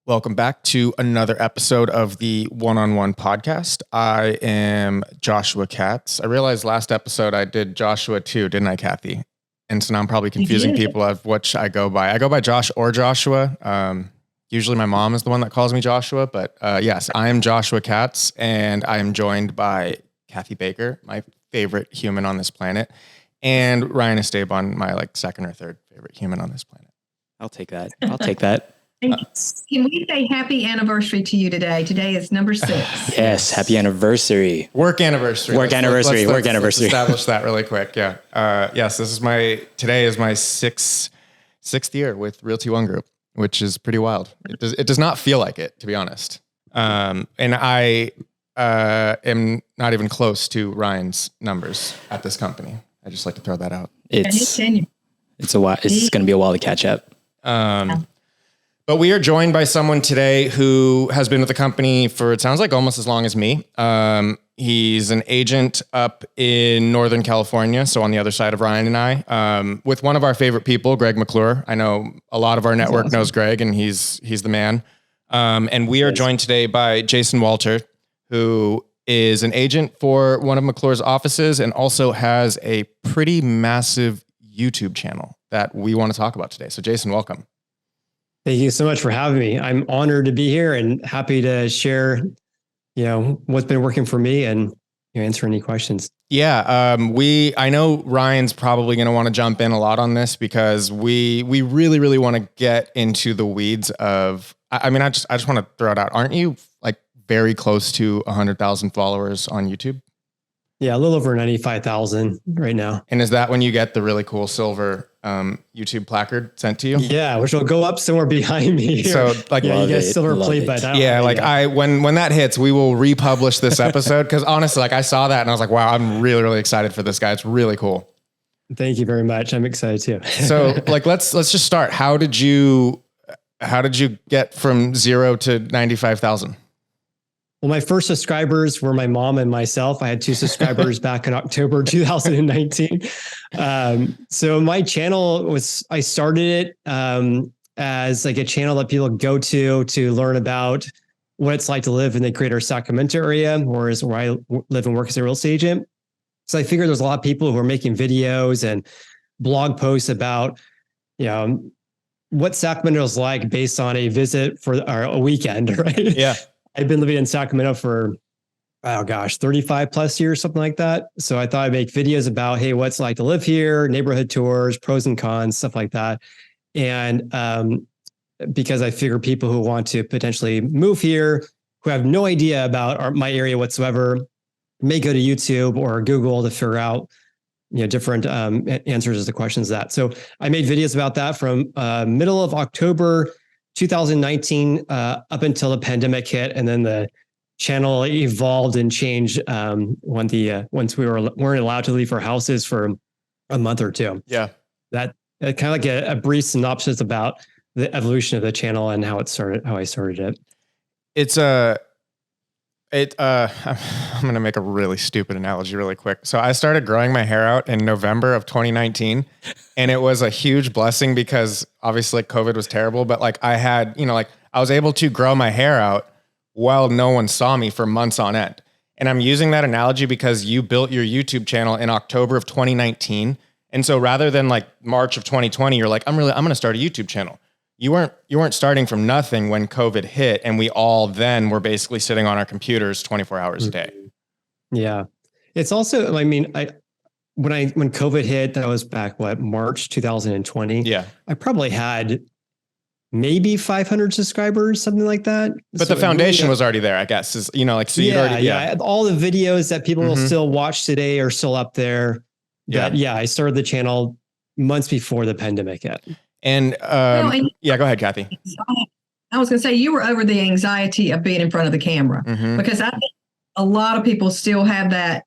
Welcome back to another episode of the One-on-One podcast. I am Joshua Katz. I realized last episode I did Joshua too, didn't I, Kathy? And so now I'm probably confusing people of which I go by. I go by Josh or Joshua. Usually my mom is the one that calls me Joshua, but yes, I am Joshua Katz, and I am joined by Kathy Baker, my favorite human on this planet, and Ryan Esteban, my second or third favorite human on this planet. I'll take that. Can we say happy anniversary to you today? Today is number 6. Yes, happy anniversary. Work anniversary. Let's establish that really quick. Yeah. Yes, today is my sixth year with Realty ONE Group, which is pretty wild. It does not feel like it, to be honest. And I am not even close to Ryan's numbers at this company. I just like to throw that out. It's a while. It's going to be a while to catch up. But we are joined by someone today who has been with the company for, it sounds like, almost as long as me. He's an agent up in Northern California, so on the other side of Ryan and I, with one of our favorite people, Greg McClure. I know a lot of our network knows Greg, and he's the man. And we are joined today by Jason Walter, who is an agent for one of McClure's offices and also has a pretty massive YouTube channel that we want to talk about today. So Jason, welcome. Thank you so much for having me. I'm honored to be here and happy to share, what's been working for me and answer any questions. Yeah. I know Ryan's probably going to want to jump in a lot on this because we really, really want to get into the weeds of, I just want to throw it out. Aren't you very close to 100,000 followers on YouTube? Yeah. A little over 95,000 right now. And is that when you get the really cool silver YouTube placard sent to you? Yeah, which will go up somewhere behind me here. So you get a silver plate by that. Yeah, when that hits, we will republish this episode because honestly, I saw that and I was like, wow, I'm really, really excited for this guy. It's really cool. Thank you very much. I'm excited too. So let's just start. How did you get from 0 to 95,000? Well, my first subscribers were my mom and myself. I had 2 subscribers back in October 2019. So my channel I started it as a channel that people go to learn about what it's like to live in the Greater Sacramento area, where I live and work as a real estate agent. So I figured there's a lot of people who are making videos and blog posts about, what Sacramento is like based on a visit or a weekend, right? Yeah. I've been living in Sacramento for, 35 plus years, something like that. So I thought I'd make videos about, hey, what's it like to live here, neighborhood tours, pros and cons, stuff like that. And because I figure people who want to potentially move here, who have no idea about my area whatsoever, may go to YouTube or Google to figure out, different answers to the questions that. So I made videos about that from middle of October 2019 up until the pandemic hit, and then the channel evolved and changed once we weren't allowed to leave our houses for a month or 2. Yeah, that kind of like a brief synopsis about the evolution of the channel and how I started it. I'm going to make a really stupid analogy really quick. So I started growing my hair out in November of 2019, and it was a huge blessing because obviously COVID was terrible, but I had, I was able to grow my hair out while no one saw me for months on end. And I'm using that analogy because you built your YouTube channel in October of 2019. And so rather than March of 2020, you're like, I'm going to start a YouTube channel. You weren't starting from nothing when COVID hit, and we all then were basically sitting on our computers 24 hours a day. Yeah. It's also, when COVID hit, that was back, March 2020. Yeah. I probably had maybe 500 subscribers, something like that. But the foundation was already there, I guess, you'd already. Yeah. All the videos that people will still watch today are still up there. But I started the channel months before the pandemic hit. And go ahead, Kathy. I was going to say, you were over the anxiety of being in front of the camera because I think a lot of people still have that.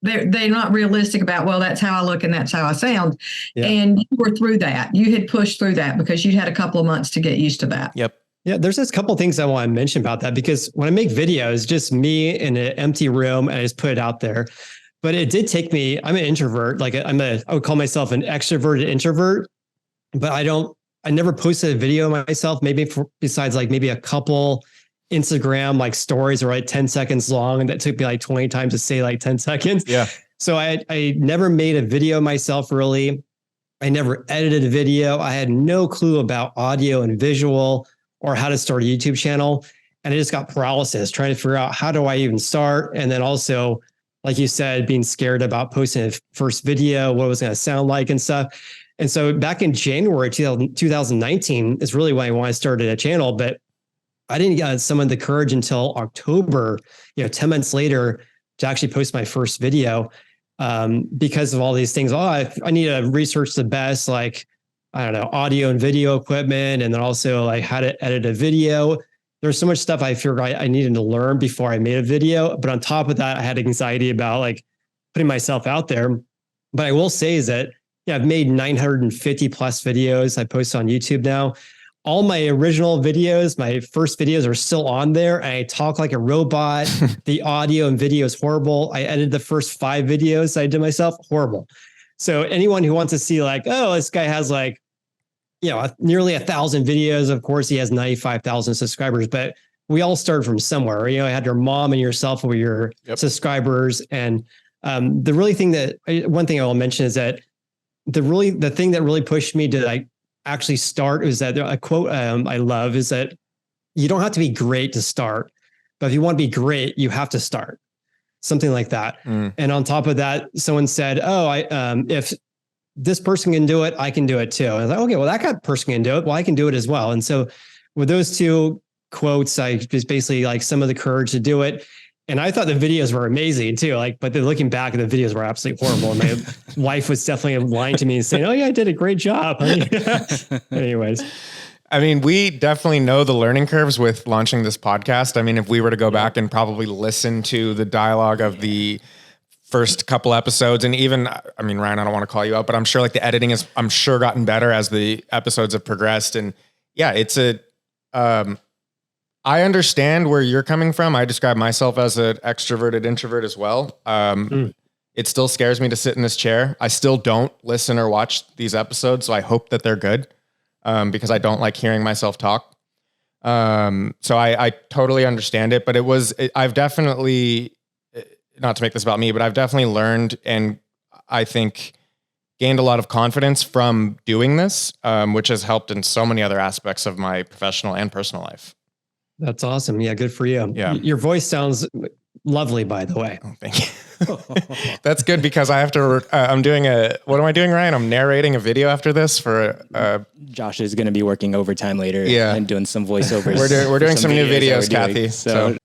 They're not realistic about, well, that's how I look and that's how I sound. Yeah. And you were through that. You had pushed through that because you'd had a couple of months to get used to that. Yep. Yeah, there's just a couple of things I want to mention about that, because when I make videos, just me in an empty room and I just put it out there. But it did take me, I'm an introvert. I would call myself an extroverted introvert, but I don't I never posted a video myself, besides like maybe a couple Instagram like stories are like 10 seconds long. And that took me like 20 times to say like 10 seconds. Yeah. So I never made a video myself really. I never edited a video. I had no clue about audio and visual or how to start a YouTube channel. And I just got paralysis trying to figure out how do I even start. And then also, like you said, being scared about posting a first video, what it was going to sound like and stuff. And so back in January 2019 is really when I wanted to start a channel, but I didn't get some of the courage until October, 10 months later to actually post my first video because of all these things. I need to research the best, like, I don't know, audio and video equipment, and then also like how to edit a video. There's so much stuff I figured I needed to learn before I made a video. But on top of that, I had anxiety about like putting myself out there. But I will say is that, I've made 950 plus videos I post on YouTube now. All my original videos, my first videos are still on there. And I talk like a robot. The audio and video is horrible. I edited the first 5 videos I did myself, horrible. So anyone who wants to see like, oh, this guy has like, nearly 1,000 videos. Of course, he has 95,000 subscribers, but we all started from somewhere. I had your mom and yourself were your subscribers. And one thing I will mention is that the thing that really pushed me to like actually start is that a quote I love is that you don't have to be great to start, but if you want to be great, you have to start. Something like that. And on top of that, someone said, if this person can do it, I can do it too. And I was like, okay, well, that person can do it. Well, I can do it as well. And so with those two quotes, I just basically like some of the courage to do it. And I thought the videos were amazing too. But then looking back, the videos were absolutely horrible. And my wife was definitely lying to me and saying, oh yeah, I did a great job. Anyways. I mean, we definitely know the learning curves with launching this podcast. I mean, if we were to go back and probably listen to the dialogue of the first couple episodes, and even, I mean, Ryan, I don't want to call you out, but I'm sure like the editing is, I'm sure gotten better as the episodes have progressed. And yeah, I understand where you're coming from. I describe myself as an extroverted introvert as well. It still scares me to sit in this chair. I still don't listen or watch these episodes, so I hope that they're good because I don't like hearing myself talk. So I totally understand it, but I've definitely, not to make this about me, but I've definitely learned and I think gained a lot of confidence from doing this, which has helped in so many other aspects of my professional and personal life. That's awesome. Yeah, good for you. Yeah. Your voice sounds lovely, by the way. Oh, thank you. That's good because I have to, what am I doing, Ryan? I'm narrating a video after this for Josh is going to be working overtime later and doing some voiceovers. We're doing some new videos, Kathy.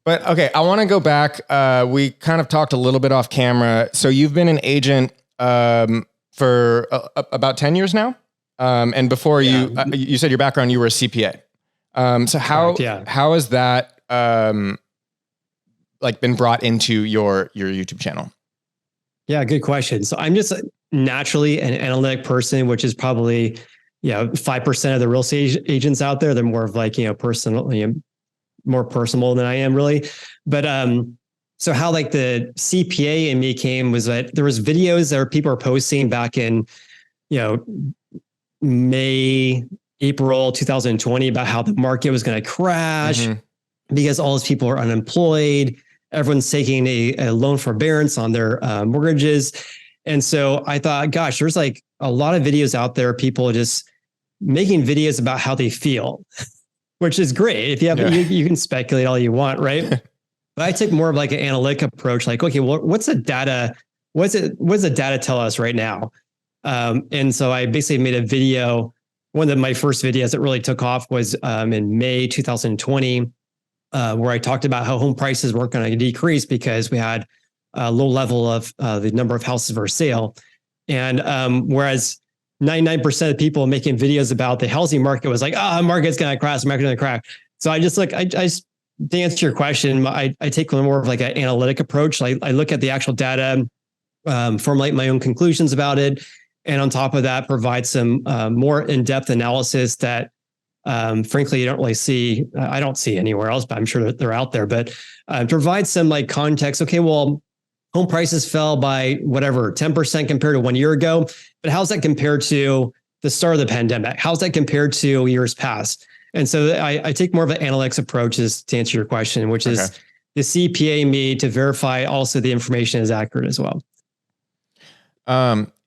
But okay, I want to go back. We kind of talked a little bit off camera. So you've been an agent for about 10 years now. And before you said your background, you were a CPA. So how has that like been brought into your YouTube channel? Yeah, good question. So I'm just naturally an analytic person, which is probably 5% of the real estate agents out there. They're more of like more personal than I am really. But so how like the CPA in me came was that there was videos that people were posting back in May, April 2020 about how the market was going to crash because all these people are unemployed. Everyone's taking a loan forbearance on their mortgages. And so I thought, gosh, there's like a lot of videos out there, people just making videos about how they feel, which is great. If you have, you can speculate all you want, right? But I took more of like an analytic approach, like, okay, well, what's the data? What does the data tell us right now? And so I basically made a video. One of my first videos that really took off was in May 2020, where I talked about how home prices weren't going to decrease because we had a low level of the number of houses for sale. And whereas 99% of people making videos about the housing market was like, market's going to crash, the market's going to crash. So I just to answer your question, I take more of like an analytic approach. I look at the actual data, formulate my own conclusions about it. And on top of that, provide some more in-depth analysis that, frankly, you don't really see. I don't see anywhere else, but I'm sure that they're out there. But provide some like context. Okay, well, home prices fell by whatever 10% compared to 1 year ago. But how's that compared to the start of the pandemic? How's that compared to years past? And so I take more of an analytics approach to answer your question, which is the CPA me to verify also the information is accurate as well.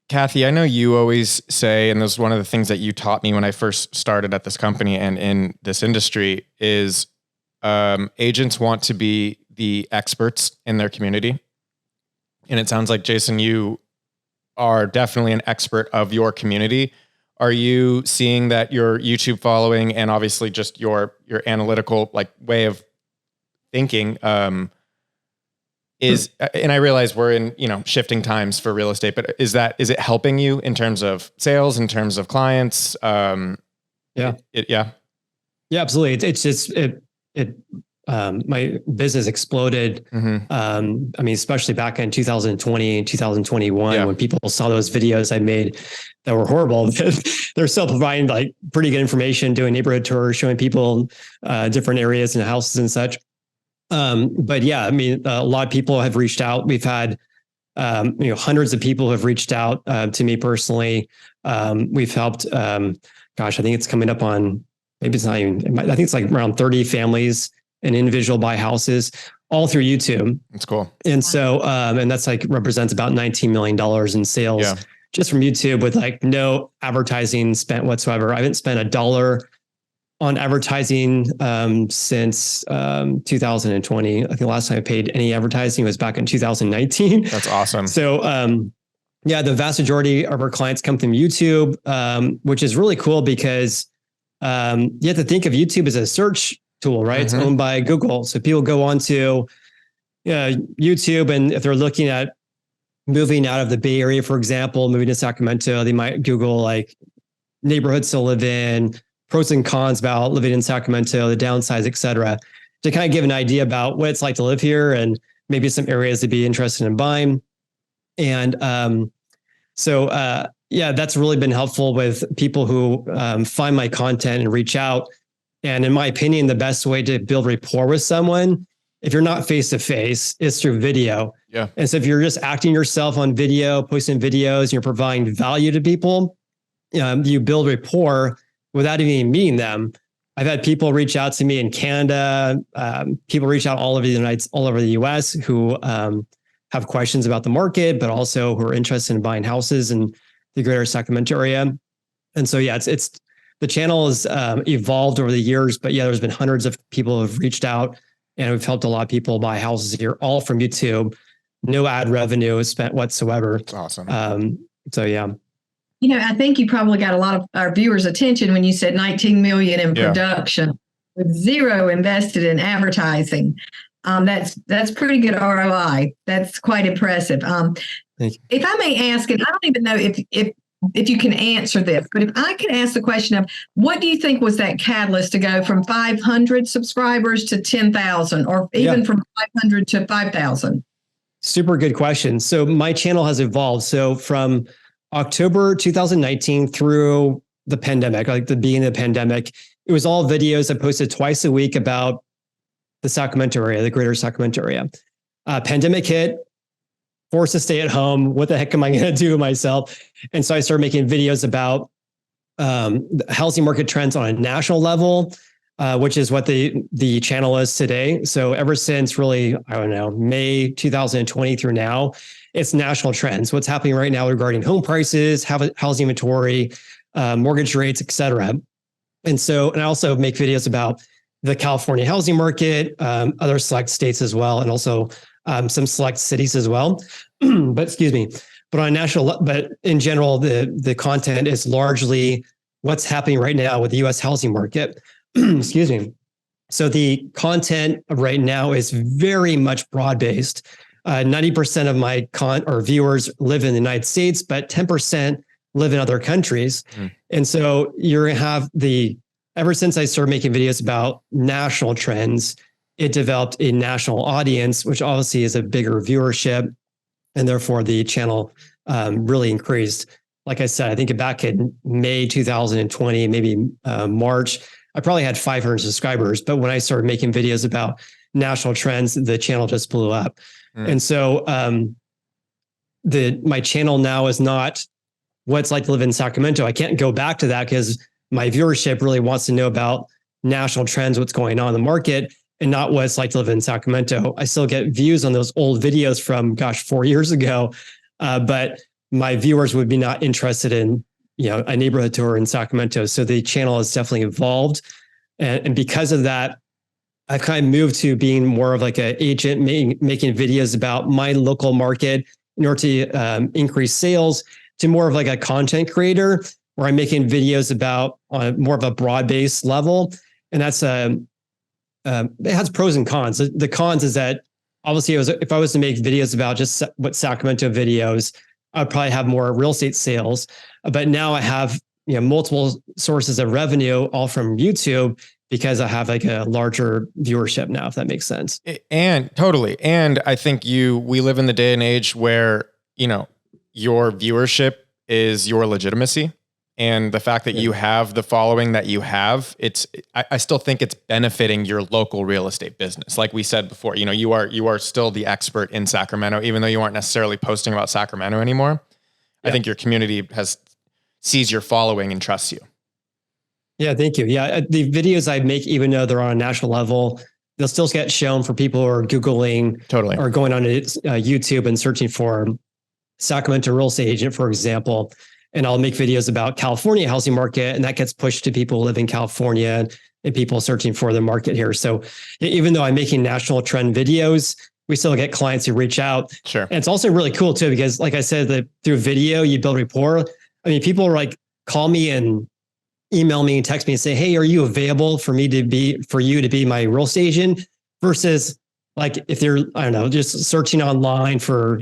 Kathy, I know you always say, and this is one of the things that you taught me when I first started at this company and in this industry, is agents want to be the experts in their community. And it sounds like, Jason, you are definitely an expert of your community. Are you seeing that your YouTube following and obviously just your analytical like way of thinking is, and I realize we're in, shifting times for real estate, but is it helping you in terms of sales, in terms of clients? Yeah, absolutely. It's just, my business exploded. Especially back in 2020 and 2021, when people saw those videos I made that were horrible, they're still providing like pretty good information, doing neighborhood tours, showing people different areas and houses and such. But yeah, a lot of people have reached out. We've had, hundreds of people have reached out to me personally. We've helped, I think it's coming up on, maybe it's not even, I think it's like around 30 families and individual buy houses all through YouTube. That's cool. And so, and that's like represents about $19 million in sales just from YouTube with like no advertising spent whatsoever. I haven't spent $1 on advertising since 2020. I think the last time I paid any advertising was back in 2019. That's awesome. So, the vast majority of our clients come from YouTube, which is really cool because you have to think of YouTube as a search tool, right? It's owned by Google. So people go onto YouTube, and if they're looking at moving out of the Bay Area, for example, moving to Sacramento, they might Google like neighborhoods to live in, pros and cons about living in Sacramento, the downsides, et cetera, to kind of give an idea about what it's like to live here and maybe some areas to be interested in buying. And that's really been helpful with people who find my content and reach out. And in my opinion, the best way to build rapport with someone, if you're not face-to-face, is through video. Yeah. And so if you're just acting yourself on video, posting videos, and you're providing value to people, you build rapport without even meeting them. I've had people reach out to me in Canada, people reach out all over the US who have questions about the market, but also who are interested in buying houses in the greater Sacramento area. And so, it's the channel has evolved over the years, but there's been hundreds of people who have reached out, and we've helped a lot of people buy houses here, all from YouTube. No ad revenue is spent whatsoever. That's awesome. I think you probably got a lot of our viewers' attention when you said 19 million in production with zero invested in advertising. That's pretty good ROI. That's quite impressive. If I may ask, and I don't even know if you can answer this, but if I could ask the question of what do you think was that catalyst to go from 500 subscribers to 10,000 or even from 500 to 5,000? Super good question. So my channel has evolved. So from October 2019 through the pandemic, like the beginning of the pandemic, it was all videos I posted twice a week about the Sacramento area, the greater Sacramento area. Pandemic hit, forced to stay at home. What the heck am I going to do with myself? And so I started making videos about the housing market trends on a national level, which is what the channel is today. So ever since really, May 2020 through now, it's national trends. What's happening right now regarding home prices, housing inventory, mortgage rates, et cetera. And I also make videos about the California housing market, other select states as well, and also some select cities as well. But in general, the content is largely what's happening right now with the U.S. housing market. Excuse me. So the content right now is very much broad-based. 90% of my viewers live in the United States, but 10% live in other countries. And so you're going to have ever since I started making videos about national trends, it developed a national audience, which obviously is a bigger viewership, and therefore the channel really increased. Like I said, I think back in May 2020, maybe March, I probably had 500 subscribers. But when I started making videos about national trends, the channel just blew up. And so my channel now is not what it's like to live in Sacramento. I can't go back to that because my viewership really wants to know about national trends, what's going on in the market, and not what it's like to live in Sacramento. I still get views on those old videos from, 4 years ago. But my viewers would be not interested in, a neighborhood tour in Sacramento. So the channel has definitely evolved. And because of that, I've kind of moved to being more of like an agent making videos about my local market in order to increase sales, to more of like a content creator where I'm making videos about on more of a broad-based level. And that's it has pros and cons. The cons is that obviously if I was to make videos about just what Sacramento videos, I'd probably have more real estate sales. But now I have multiple sources of revenue, all from YouTube, because I have like a larger viewership now, if that makes sense. And totally. And I think we live in the day and age where, your viewership is your legitimacy. And the fact that you have the following that you have, I still think it's benefiting your local real estate business. Like we said before, you are still the expert in Sacramento, even though you aren't necessarily posting about Sacramento anymore. I think your community sees your following and trusts you. Yeah, thank you. Yeah, the videos I make, even though they're on a national level, they'll still get shown for people who are Googling or going on YouTube and searching for Sacramento real estate agent, for example. And I'll make videos about California housing market, and that gets pushed to people who live in California and people searching for the market here. So even though I'm making national trend videos, we still get clients who reach out. Sure. And it's also really cool too, because like I said, that through video, you build rapport. I mean, people are like, call me and email me and text me and say, hey, are you available for you to be my real estate agent? Versus like, if they're, I don't know, just searching online for,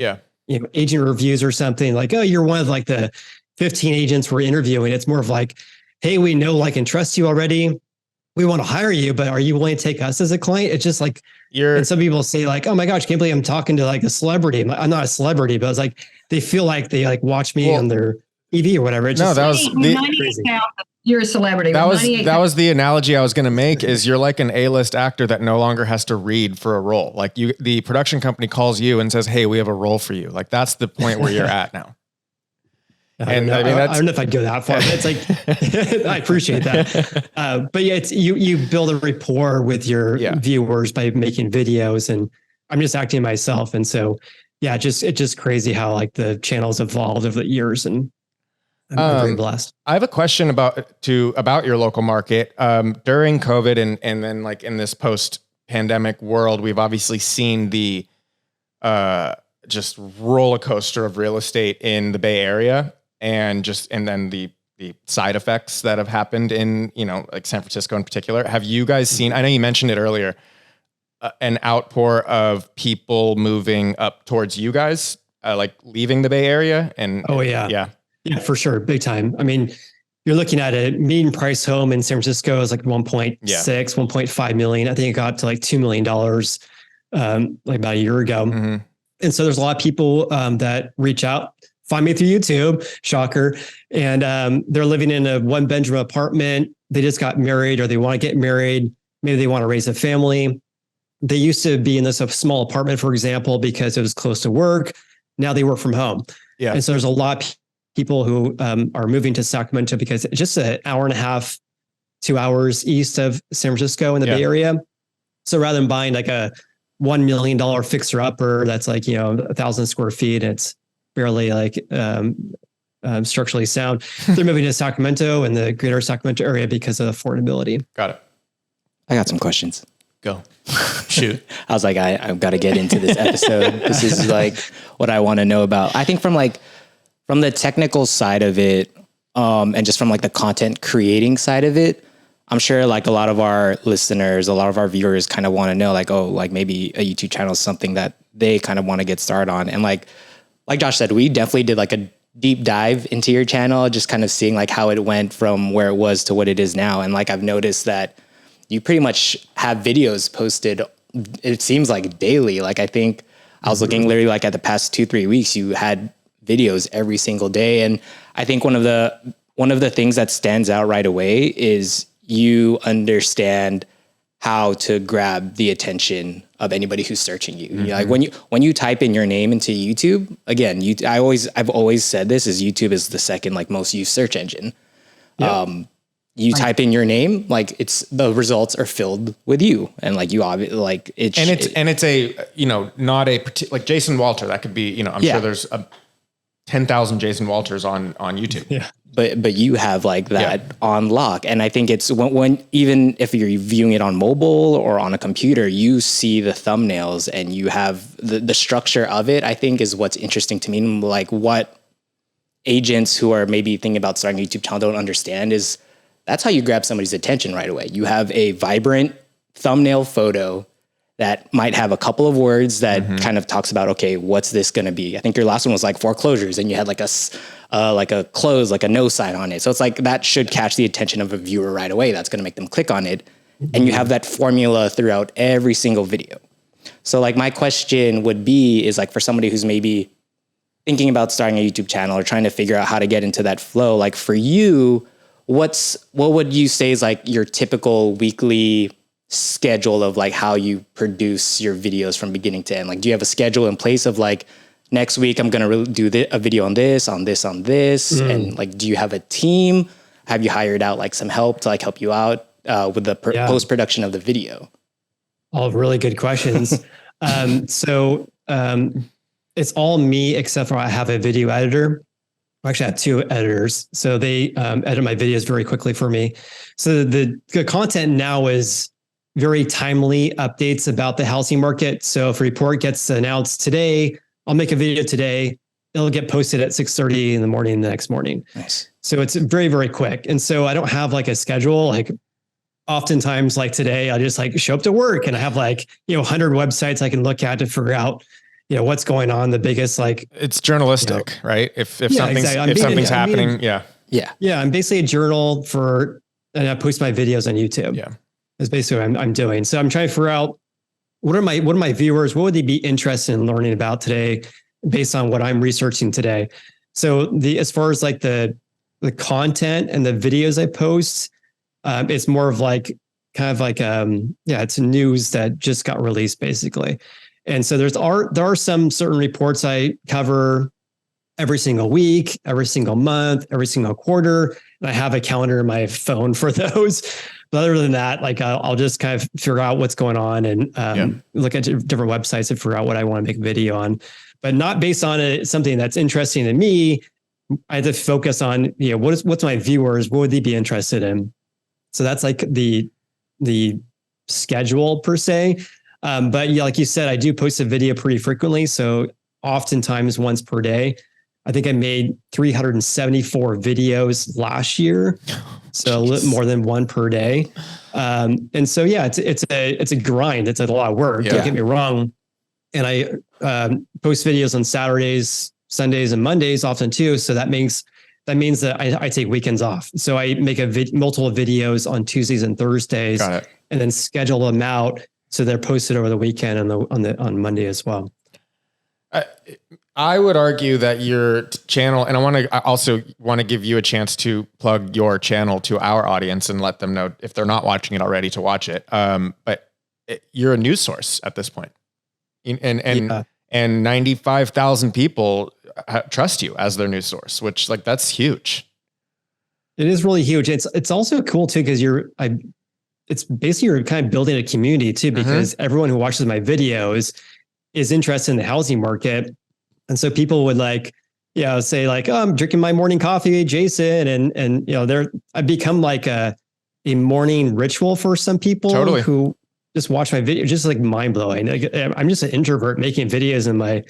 agent reviews or something like, oh, you're one of like the 15 agents we're interviewing. It's more of like, hey, we know, like, and trust you already. We want to hire you, but are you willing to take us as a client? It's just like, and some people say like, oh my gosh, can't believe I'm talking to like a celebrity. I'm not a celebrity, but it's like, they feel like they like watch me on their TV or whatever. It's just, that was crazy. You're a celebrity. That was the analogy I was going to make. Is you're like an A-list actor that no longer has to read for a role. Like the production company calls you and says, "Hey, we have a role for you." Like that's the point where you're at now. I don't know if I'd go that far, but it's like, I appreciate that. But yeah, it's you build a rapport with your viewers by making videos, and I'm just acting myself. And so, yeah, it's just crazy how like the channel's evolved over the years, and I'm very blessed. I have a question about your local market. During COVID and then like in this post-pandemic world, we've obviously seen the just roller coaster of real estate in the Bay Area, and then the side effects that have happened in, like San Francisco in particular. Have you guys seen, I know you mentioned it earlier, an outpour of people moving up towards you guys, like leaving the Bay Area? And yeah, for sure. Big time. I mean, you're looking at a median price home in San Francisco is like 1.6, 1.5 million. I think it got to like $2 million like about a year ago. Mm-hmm. And so there's a lot of people that reach out, find me through YouTube, shocker. And they're living in a 1-bedroom apartment. They just got married, or they want to get married. Maybe they want to raise a family. They used to be in this small apartment, for example, because it was close to work. Now they work from home. Yeah. And so there's a lot of people who are moving to Sacramento because it's just an hour and a half, 2 hours east of San Francisco in the Bay Area. So rather than buying like a $1 million fixer upper that's like, 1,000 square feet, it's barely like structurally sound, they're moving to Sacramento and the greater Sacramento area because of affordability. Got it. I got some questions. Go. Shoot. I was like, I've got to get into this episode. This is like what I want to know about. I think from the technical side of it, and just from like the content creating side of it, I'm sure like a lot of our listeners, a lot of our viewers kind of want to know like, oh, like maybe a YouTube channel is something that they kind of want to get started on. And like Josh said, we definitely did like a deep dive into your channel, just kind of seeing like how it went from where it was to what it is now. And like, I've noticed that you pretty much have videos posted, it seems like daily. Like, I think I was looking literally like at the past 2-3 weeks, you had videos every single day. And I think one of the things that stands out right away is you understand how to grab the attention of anybody who's searching you. You know, like when you type in your name into YouTube, again, I've always said this is YouTube is the second like most used search engine. Yep. You type in your name, like the results are filled with you, and like you obviously like it's a not a like Jason Walter. That could be I'm sure there's 10,000 Jason Walters on YouTube. Yeah. But you have like that on lock. And I think it's when even if you're viewing it on mobile or on a computer, you see the thumbnails and you have the structure of it, I think is what's interesting to me. Like what agents who are maybe thinking about starting a YouTube channel don't understand is that's how you grab somebody's attention right away. You have a vibrant thumbnail photo that might have a couple of words that kind of talks about, okay, what's this going to be? I think your last one was like foreclosures, and you had like a close, like a no sign on it. So it's like that should catch the attention of a viewer right away. That's going to make them click on it. And you have that formula throughout every single video. So like my question would be is like for somebody who's maybe thinking about starting a YouTube channel or trying to figure out how to get into that flow, like for you, what would you say is like your typical weekly schedule of like how you produce your videos from beginning to end? Like, do you have a schedule in place of like, next week I'm going to do a video on this, on this, on this? And like, do you have a team? Have you hired out like some help to like help you out with the post-production of the video? All really good questions. It's all me, except for I have a video editor. I actually have two editors. So they edit my videos very quickly for me. So the content now is very timely updates about the housing market. So if a report gets announced today, I'll make a video today. It'll get posted at 6:30 in the morning the next morning. Nice. So it's very, very quick. And so I don't have like a schedule. Like oftentimes like today, I just like show up to work and I have like, 100 websites I can look at to figure out, what's going on. The biggest like it's journalistic, right? If something's happening. I'm basically a journal and I post my videos on YouTube. Yeah. Is basically what I'm doing. So I'm trying to figure out what are my viewers, what would they be interested in learning about today based on what I'm researching today. So as far as like the content and the videos I post, it's more of like kind of like it's news that just got released basically. And so there are some certain reports I cover every single week, every single month, every single quarter, and I have a calendar in my phone for those. But other than that, like I'll just kind of figure out what's going on and look at different websites and figure out what I want to make a video on, but not based on something that's interesting to me. I have to focus on, what's my viewers, what would they be interested in? So that's like the schedule per se. But like you said, I do post a video pretty frequently. So oftentimes once per day. I think I made 374 videos last year. So a little more than one per day. And so, it's a grind. It's a lot of work. Don't get me wrong. And I post videos on Saturdays, Sundays, and Mondays often too. So that means that I take weekends off. So I make multiple videos on Tuesdays and Thursdays, and then schedule them out so they're posted over the weekend and on Monday as well. I would argue that your channel, and I also want to give you a chance to plug your channel to our audience and let them know if they're not watching it already to watch it. But you're a news source at this point, and 95,000 people trust you as their news source, which like that's huge. It is really huge. It's also cool too because it's basically you're kind of building a community too because everyone who watches my videos is interested in the housing market. And so people would say like, oh, I'm drinking my morning coffee, Jason. And I've become like a morning ritual for some people who just watch my video, just like mind blowing. I'm just an introvert making videos in my,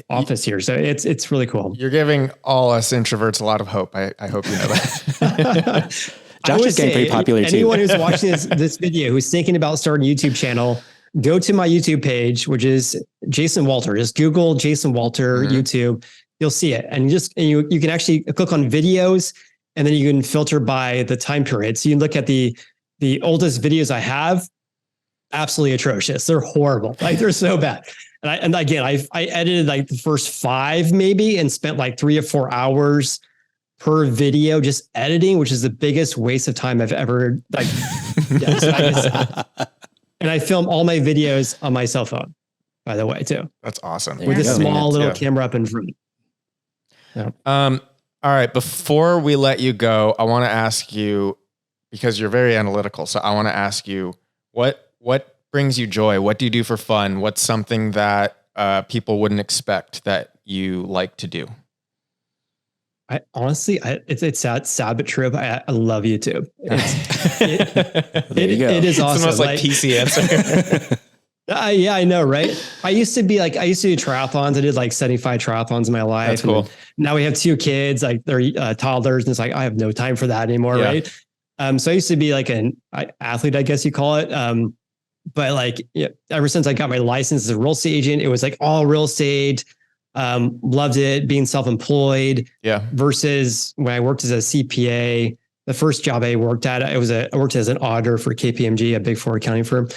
office here. So it's really cool. You're giving all us introverts a lot of hope. I hope you know that. Josh is getting pretty popular too. Anyone who's watching this video, who's thinking about starting a YouTube channel, go to my YouTube page, which is Jason Walter. Just Google Jason Walter YouTube. You'll see it. And you can actually click on videos and then you can filter by the time period. So you can look at the oldest videos I have, absolutely atrocious. They're horrible. Like they're so bad. And I edited like the first 5 maybe and spent like 3 or 4 hours per video just editing, which is the biggest waste of time I've ever like. Yeah, so and I film all my videos on my cell phone, by the way, too. That's awesome. With a small little camera up in front. Yeah. All right. Before we let you go, I want to ask you, because you're very analytical. So I want to ask you, what brings you joy? What do you do for fun? What's something that people wouldn't expect that you like to do? I honestly, it's sad but true. But I love YouTube. It is awesome. It's the most PC answer. Yeah, I know, right? I used to do triathlons. I did like 75 triathlons in my life. That's cool. Now we have 2 kids, like they're toddlers, and it's like I have no time for that anymore, right? So I used to be like an athlete, I guess you call it. But like ever since I got my license as a real estate agent, it was like all real estate. Loved it, being self-employed. Yeah. Versus when I worked as a CPA, the first job I worked at, I worked as an auditor for KPMG, a Big Four accounting firm.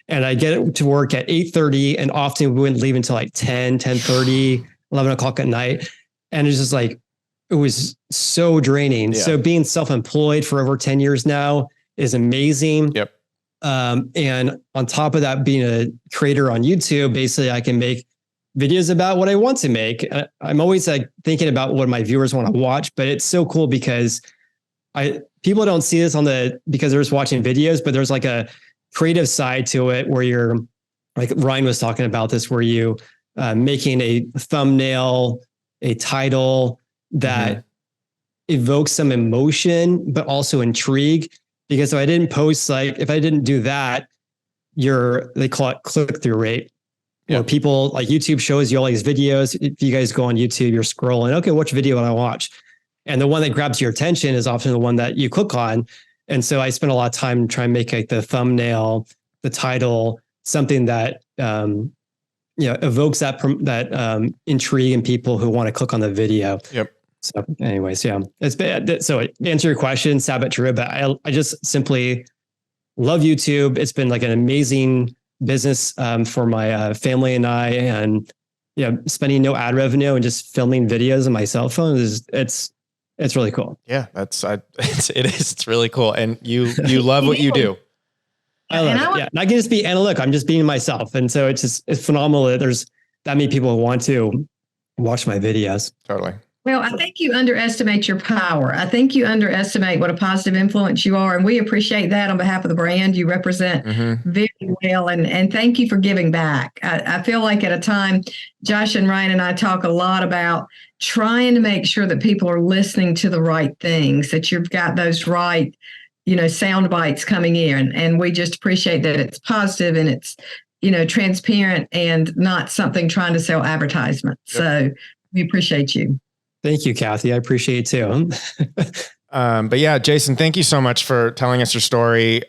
And I get to work at 8:30, and often we wouldn't leave until like 10:30, 11 o'clock at night. And it's just like, it was so draining. Yeah. So being self-employed for over 10 years now is amazing. Yep. And on top of that, being a creator on YouTube, basically I can make videos about what I want to make. I'm always like thinking about what my viewers want to watch, but it's so cool because people don't see this because they're just watching videos, but there's like a creative side to it where you're like Ryan was talking about this, where you making a thumbnail, a title that evokes some emotion, but also intrigue. Because if I didn't post, if I didn't do that, they call it click-through rate. Yeah. Where people, like YouTube shows you all these videos. If you guys go on YouTube, you're scrolling, okay, which video will I watch? And the one that grabs your attention is often the one that you click on. And so I spend a lot of time trying to make like the thumbnail, the title, something that evokes that intrigue in people who want to click on the video. Yep. So anyways, yeah, it's bad. So to answer your question, sad but true, but I just simply love YouTube. It's been like an amazing business for my family and I, and spending no ad revenue and just filming videos on my cell phone it's really cool. Yeah, it's really cool. And you love what you do. I love it. Yeah. And I can just be analytic. I'm just being myself. And so it's phenomenal that there's that many people who want to watch my videos. Totally. Well, I think you underestimate your power. I think you underestimate what a positive influence you are. And we appreciate that on behalf of the brand you represent very well. And thank you for giving back. I feel like at a time, Josh and Ryan and I talk a lot about trying to make sure that people are listening to the right things, that you've got those right, sound bites coming in. And we just appreciate that it's positive and it's, transparent and not something trying to sell advertisement. Yep. So we appreciate you. Thank you, Kathy. I appreciate it too. But yeah, Jason, thank you so much for telling us your story,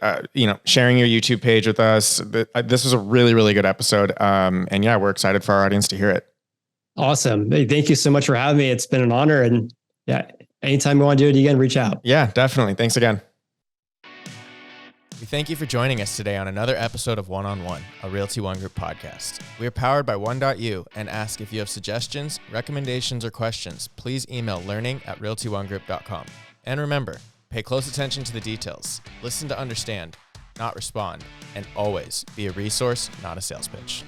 sharing your YouTube page with us. This was a really, really good episode. And yeah, we're excited for our audience to hear it. Awesome. Hey, thank you so much for having me. It's been an honor. And yeah, anytime you want to do it again, reach out. Yeah, definitely. Thanks again. We thank you for joining us today on another episode of One on One, a Realty ONE Group podcast. We are powered by One.U and ask if you have suggestions, recommendations, or questions, please email learning@realtyonegroup.com. And remember, pay close attention to the details, listen to understand, not respond, and always be a resource, not a sales pitch.